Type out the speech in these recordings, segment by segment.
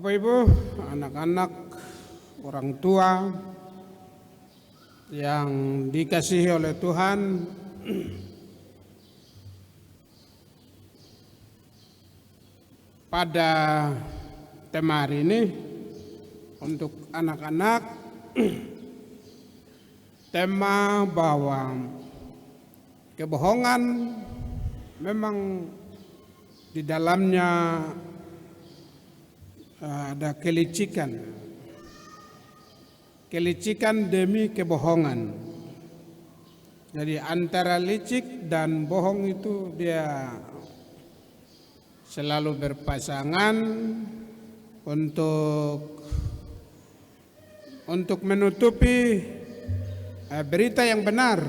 Bapak Ibu, anak-anak, orang tua yang dikasihi oleh Tuhan, pada tema hari ini untuk anak-anak, tema bahwa kebohongan memang di dalamnya ada kelicikan demi kebohongan. Jadi antara licik dan bohong itu dia selalu berpasangan untuk menutupi berita yang benar.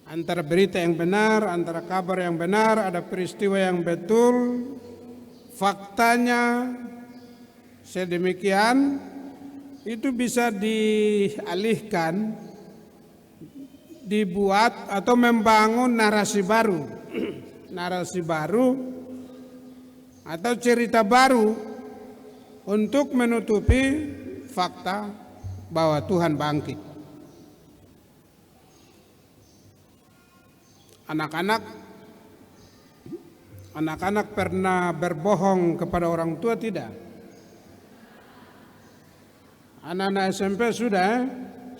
Antara berita yang benar, antara kabar yang benar, ada peristiwa yang betul, faktanya sedemikian, itu bisa dialihkan, dibuat atau membangun narasi baru, narasi baru atau cerita baru untuk menutupi fakta bahwa Tuhan bangkit. Anak-anak pernah berbohong kepada orang tua tidak? Anak-anak SMP sudah,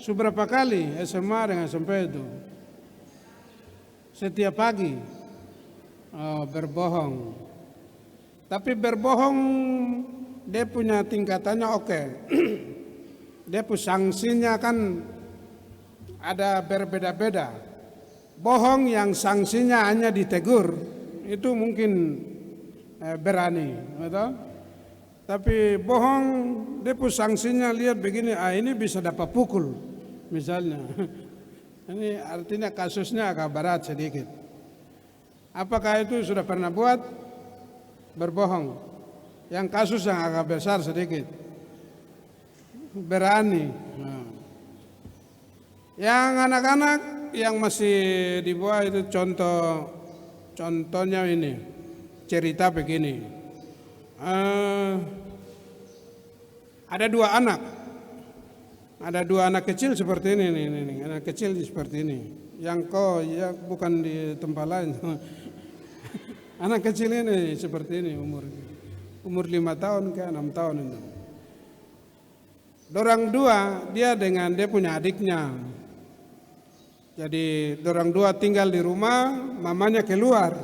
seberapa kali SMA dengan SMP itu? Setiap pagi berbohong. Tapi berbohong dia punya tingkatannya oke. Dia punya sanksinya kan ada berbeda-beda. Bohong yang sanksinya hanya ditegur itu mungkin berani, betul? Tapi bohong dia punya sanksinya lihat begini, ini bisa dapat pukul misalnya. Ini artinya kasusnya agak berat sedikit. Apakah itu sudah pernah buat berbohong? Yang kasus yang agak besar sedikit, berani. Yang anak-anak yang masih di bawah itu contohnya ini, cerita begini. Ada dua anak kecil seperti ini, anak kecil seperti ini. Yang ya bukan di tempat lain. Anak kecil ini seperti ini umur 5 tahun ke 6 tahun itu. Dorang dua, dia dengan dia punya adiknya. Jadi dorang dua tinggal di rumah, mamanya keluar.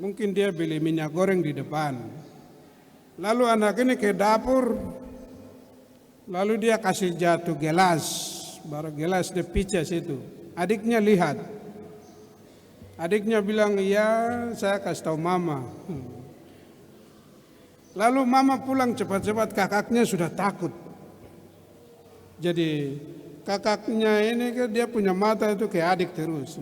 Mungkin dia beli minyak goreng di depan. Lalu anak ini ke dapur, lalu dia kasih jatuh gelas, baru gelas dia pecah situ. Adiknya lihat. Adiknya bilang, iya saya kasih tahu mama. Lalu mama pulang cepat-cepat, kakaknya sudah takut. Jadi kakaknya ini dia punya mata itu kayak adik terus.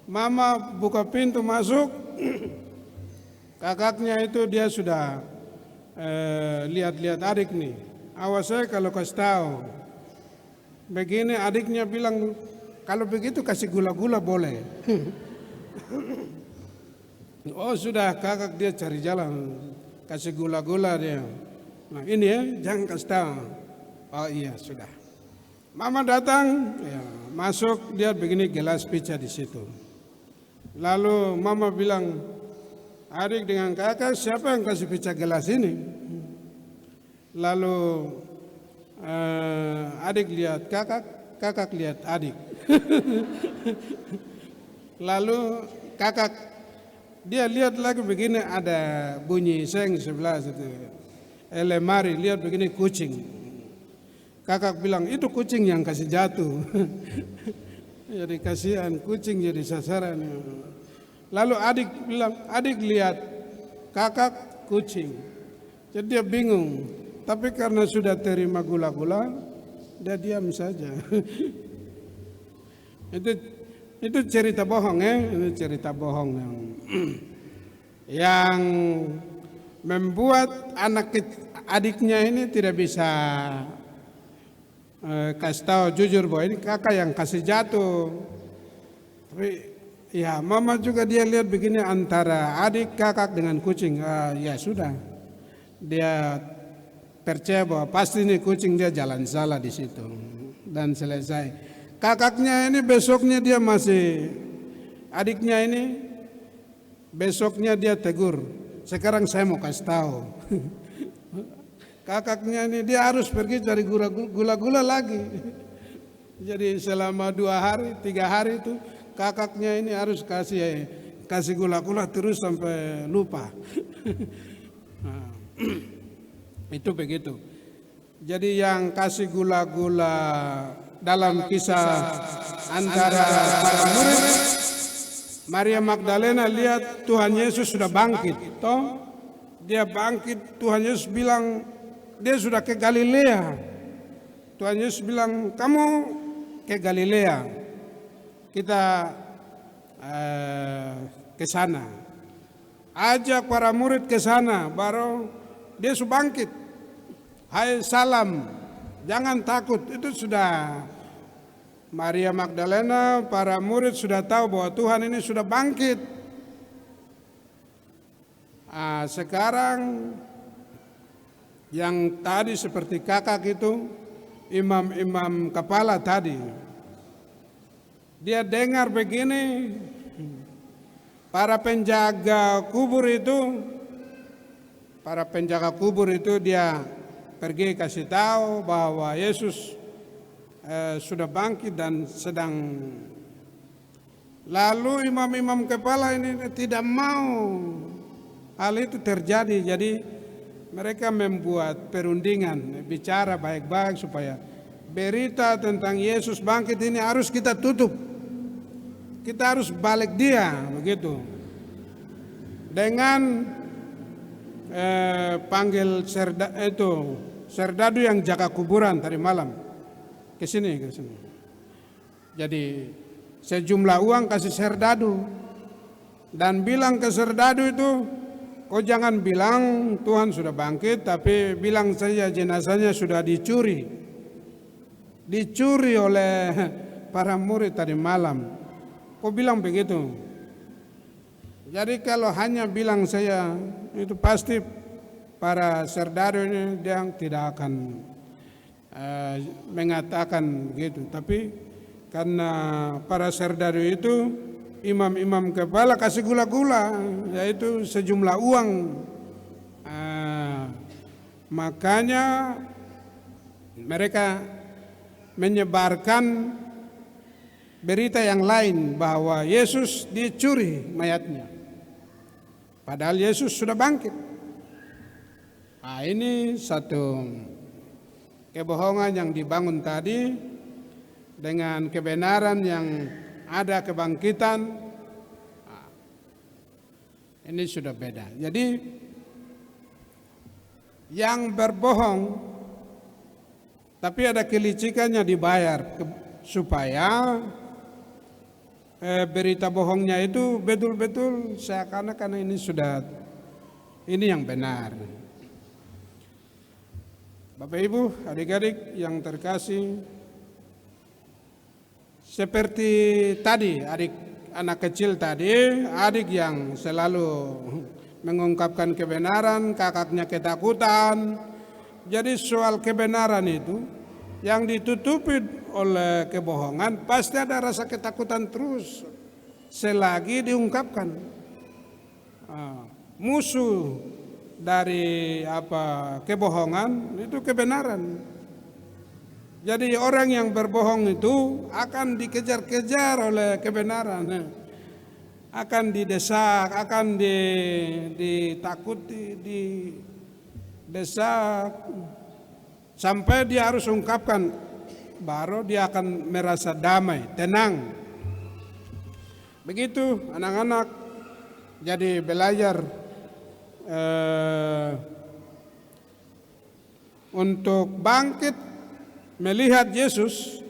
Mama buka pintu masuk, kakaknya itu dia sudah lihat-lihat adik nih. Awas saya kalau kasih tahu. Begini adiknya bilang, kalau begitu kasih gula-gula boleh. Oh sudah, kakak dia cari jalan, kasih gula-gula dia. Nah ini ya, jangan kasih tahu. Oh iya sudah. Mama datang, ya, masuk dia begini gelas pecah di situ. Lalu mama bilang, adik dengan kakak siapa yang kasih pecah gelas ini? Lalu adik lihat kakak, kakak lihat adik. Lalu kakak dia lihat lagi begini ada bunyi seng sebelah situ. Lemari lihat begini kucing. Kakak bilang itu kucing yang kasih jatuh. Jadi kasihan kucing jadi sasaran. Lalu adik bilang, adik lihat kakak kucing. Jadi dia bingung. Tapi karena sudah terima gula-gula, dia diam saja. Itu cerita bohong ya, ini cerita bohong yang membuat adiknya ini tidak bisa kasih tahu jujur bahwa ini kakak yang kasih jatuh. Tapi Ya, mama juga dia lihat begini antara adik kakak dengan kucing. Ya sudah, dia percaya bahwa pasti ini kucing dia jalan salah di situ dan selesai. Kakaknya ini besoknya dia masih, adiknya ini besoknya dia tegur. Sekarang saya mau kasih tahu. Kakaknya ini dia harus pergi cari gula-gula lagi. Jadi selama 2 hari, 3 hari itu kakaknya ini harus kasih gula-gula terus sampai lupa. Nah, itu begitu. Jadi yang kasih gula-gula dalam kisah antara para murid, Maria Magdalena lihat Tuhan Yesus sudah bangkit. Toh dia bangkit, Tuhan Yesus bilang dia sudah ke Galilea. Tuhan Yesus bilang kamu ke Galilea, kita ke sana. Ajak para murid ke sana, baru dia sudah bangkit. Hai salam, jangan takut. Itu sudah Maria Magdalena, para murid sudah tahu bahwa Tuhan ini sudah bangkit. Sekarang yang tadi seperti kakak itu, imam-imam kepala tadi, dia dengar begini, para penjaga kubur itu dia pergi kasih tahu bahwa Yesus sudah bangkit dan sedang. Lalu imam-imam kepala ini tidak mau hal itu terjadi, jadi mereka membuat perundingan, bicara baik-baik supaya berita tentang Yesus bangkit ini harus kita tutup. Kita harus balik dia, begitu. Dengan panggil serdadu yang jaga kuburan tadi malam. Ke sini. Jadi sejumlah uang kasih serdadu. Dan bilang ke serdadu itu, kau jangan bilang Tuhan sudah bangkit, tapi bilang saja jenazahnya sudah dicuri. Dicuri oleh para murid tadi malam. Kau bilang begitu. Jadi kalau hanya bilang saya, itu pasti para serdadu ini dia tidak akan mengatakan begitu. Tapi karena para serdadu itu imam-imam kepala kasih gula-gula, yaitu sejumlah uang. Makanya mereka menyebarkan berita yang lain bahwa Yesus dicuri mayatnya. Padahal Yesus sudah bangkit. Ini satu kebohongan yang dibangun tadi dengan kebenaran yang ada kebangkitan, ini sudah beda. Jadi yang berbohong tapi ada kelicikannya dibayar supaya berita bohongnya itu betul-betul seakan-akan ini yang benar. Bapak Ibu, adik-adik yang terkasih, seperti tadi anak kecil tadi, adik yang selalu mengungkapkan kebenaran, kakaknya ketakutan. Jadi soal kebenaran itu yang ditutupi oleh kebohongan pasti ada rasa ketakutan terus selagi diungkapkan. Musuh dari kebohongan itu kebenaran. Jadi orang yang berbohong itu akan dikejar-kejar oleh kebenaran, akan didesak, akan ditakuti, didesak, sampai dia harus ungkapkan, baru dia akan merasa damai, tenang. Begitu anak-anak jadi belajar untuk bangkit melihat Yesus.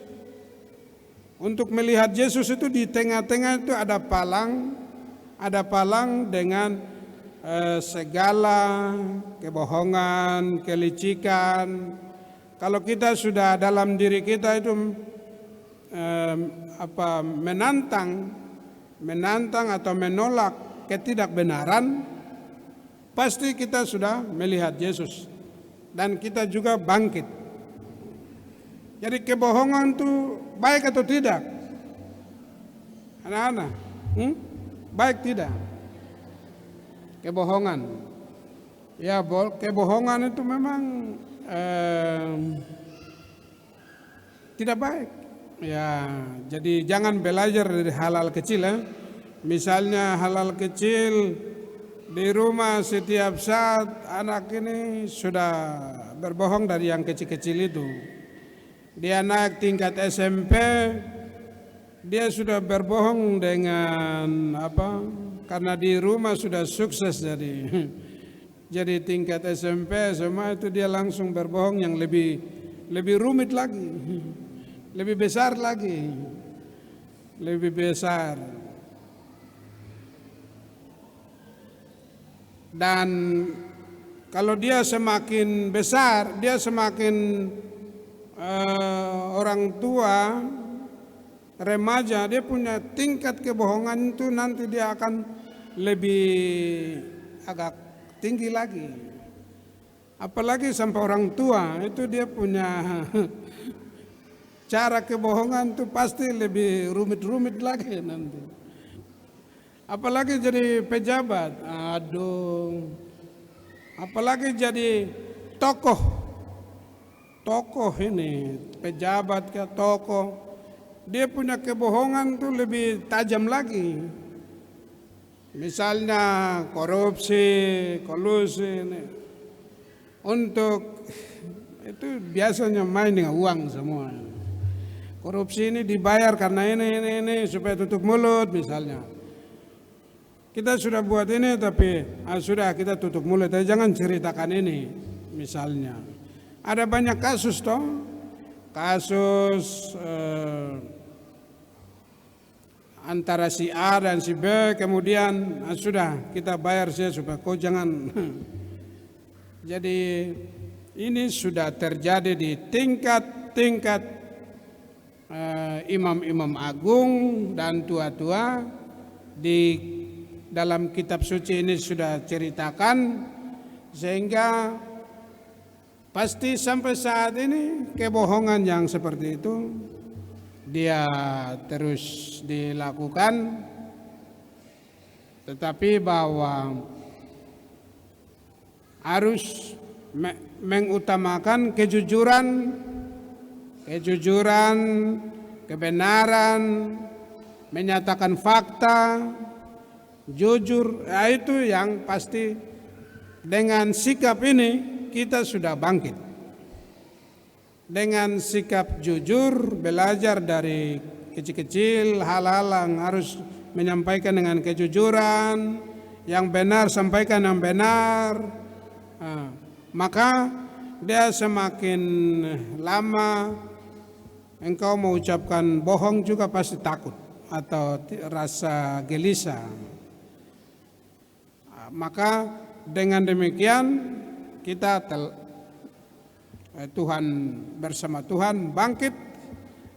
Untuk melihat Yesus itu di tengah-tengah itu ada palang dengan segala kebohongan, kelicikan. Kalau kita sudah dalam diri kita itu menantang menantang atau menolak ketidakbenaran, pasti kita sudah melihat Yesus dan kita juga bangkit. Jadi kebohongan itu baik atau tidak? Anak-anak, baik tidak? Kebohongan. Ya, kebohongan itu memang tidak baik. Ya, jadi jangan belajar dari hal-hal kecil ya. Misalnya hal-hal kecil di rumah setiap saat anak ini sudah berbohong dari yang kecil-kecil itu. Dia naik tingkat SMP, dia sudah berbohong dengan apa? Karena di rumah sudah sukses jadi tingkat SMP semua itu dia langsung berbohong yang lebih rumit lagi. Lebih besar lagi, lebih besar. Dan kalau dia semakin besar, dia semakin orang tua, remaja, dia punya tingkat kebohongan itu nanti dia akan lebih agak tinggi lagi. Apalagi sampai orang tua itu dia punya cara kebohongan itu pasti lebih rumit-rumit lagi nanti. Apalagi jadi pejabat, aduh. Apalagi jadi tokoh ini, pejabat ke tokoh. Dia punya kebohongan itu lebih tajam lagi. Misalnya korupsi, kolusi ini. Untuk itu biasanya main dengan uang semua. Korupsi ini dibayar karena ini supaya tutup mulut misalnya. Kita sudah buat ini tapi sudah kita tutup mulut, tapi jangan ceritakan ini misalnya. Ada banyak kasus toh, kasus antara si A dan si B, kemudian sudah kita bayar saja supaya kau jangan. Jadi ini sudah terjadi di tingkat imam-imam agung dan tua-tua. Di dalam kitab suci ini sudah ceritakan, sehingga pasti sampai saat ini kebohongan yang seperti itu dia terus dilakukan. Tetapi bahwa harus mengutamakan kejujuran, kebenaran, menyatakan fakta, jujur. Itu yang pasti dengan sikap ini kita sudah bangkit. Dengan sikap jujur, belajar dari kecil-kecil hal-hal yang harus menyampaikan dengan kejujuran, yang benar sampaikan yang benar. Maka dia semakin lama engkau mengucapkan bohong juga pasti takut atau rasa gelisah. Maka dengan demikian kita Tuhan bersama Tuhan bangkit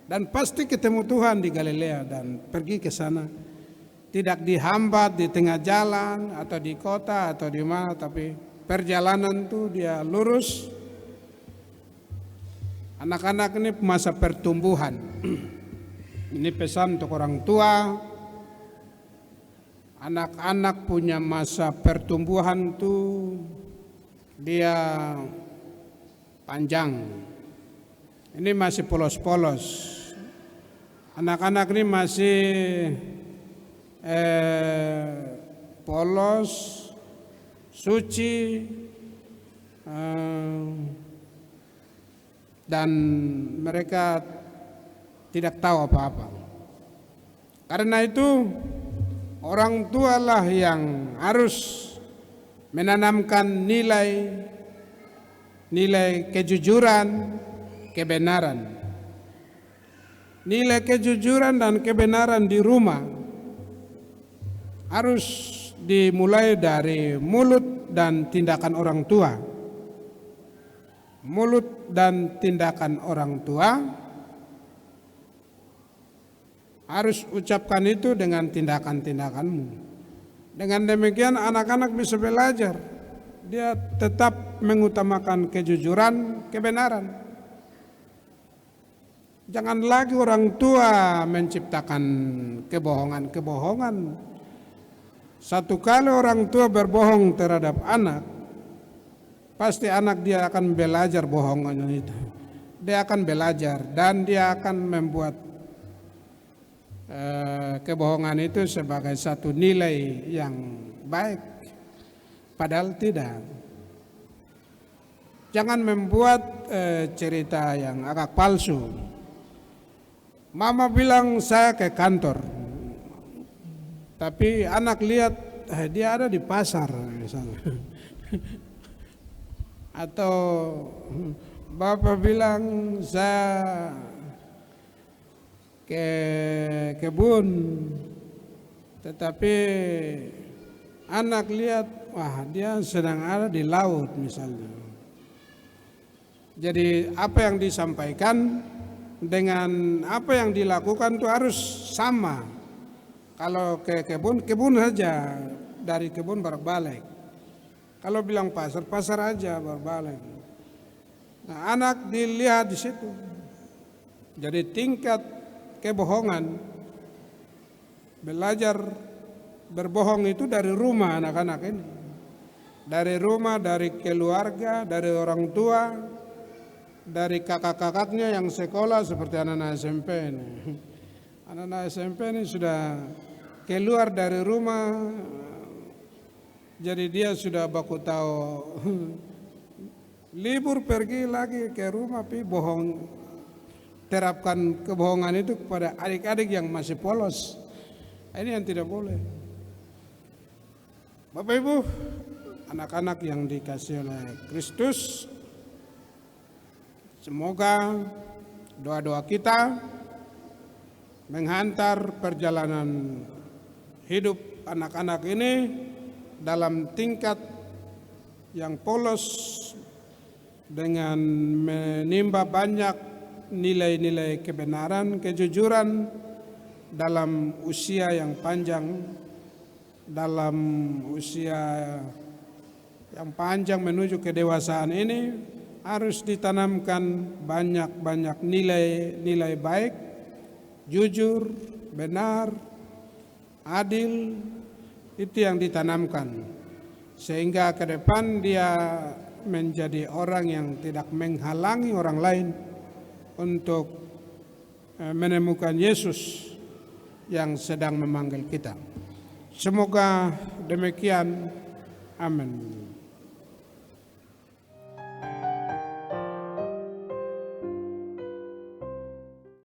dan pasti ketemu Tuhan di Galilea dan pergi ke sana. Tidak dihambat di tengah jalan atau di kota atau di mana, tapi perjalanan itu dia lurus. Anak-anak ini masa pertumbuhan. Ini pesan untuk orang tua. Anak-anak punya masa pertumbuhan itu dia panjang. Ini masih polos-polos. Anak-anak ini masih polos, suci, dan mereka tidak tahu apa-apa. Karena itu orang tua lah yang harus menanamkan nilai kejujuran, kebenaran. Nilai kejujuran dan kebenaran di rumah harus dimulai dari mulut dan tindakan orang tua. Mulut dan tindakan orang tua Harus ucapkan itu dengan tindakan-tindakanmu. Dengan demikian anak-anak bisa belajar. Dia tetap mengutamakan kejujuran, kebenaran. Jangan lagi orang tua menciptakan kebohongan-kebohongan. Satu kali orang tua berbohong terhadap anak, pasti anak dia akan belajar bohongan itu. Dia akan belajar dan dia akan membuat kebohongan itu sebagai satu nilai yang baik, padahal tidak. Jangan membuat cerita yang agak palsu. Mama bilang saya ke kantor, tapi anak lihat dia ada di pasar misalnya. Atau bapak bilang saya ke kebun, tetapi anak lihat, wah dia sedang ada di laut misalnya. Jadi apa yang disampaikan dengan apa yang dilakukan itu harus sama. Kalau ke kebun, kebun saja, dari kebun berbalik. Kalau bilang pasar, pasar aja berbalik. Nah, anak dilihat di situ. Jadi tingkat kebohongan, belajar berbohong itu dari rumah anak-anak ini. Dari rumah, dari keluarga, dari orang tua, dari kakak-kakaknya yang sekolah seperti anak-anak SMP ini. Anak-anak SMP ini sudah keluar dari rumah, jadi dia sudah baku tahu libur pergi lagi ke rumah, pi bohong. Terapkan kebohongan itu kepada adik-adik yang masih polos. Ini yang tidak boleh. Bapak Ibu, anak-anak yang dikasihi oleh Kristus, semoga doa-doa kita menghantar perjalanan hidup anak-anak ini dalam tingkat yang polos dengan menimba banyak nilai-nilai kebenaran, kejujuran dalam usia yang panjang, dalam usia yang panjang menuju kedewasaan ini harus ditanamkan banyak-banyak nilai-nilai baik, jujur, benar, adil, itu yang ditanamkan sehingga ke depan dia menjadi orang yang tidak menghalangi orang lain untuk menemukan Yesus yang sedang memanggil kita. Semoga demikian. Amin.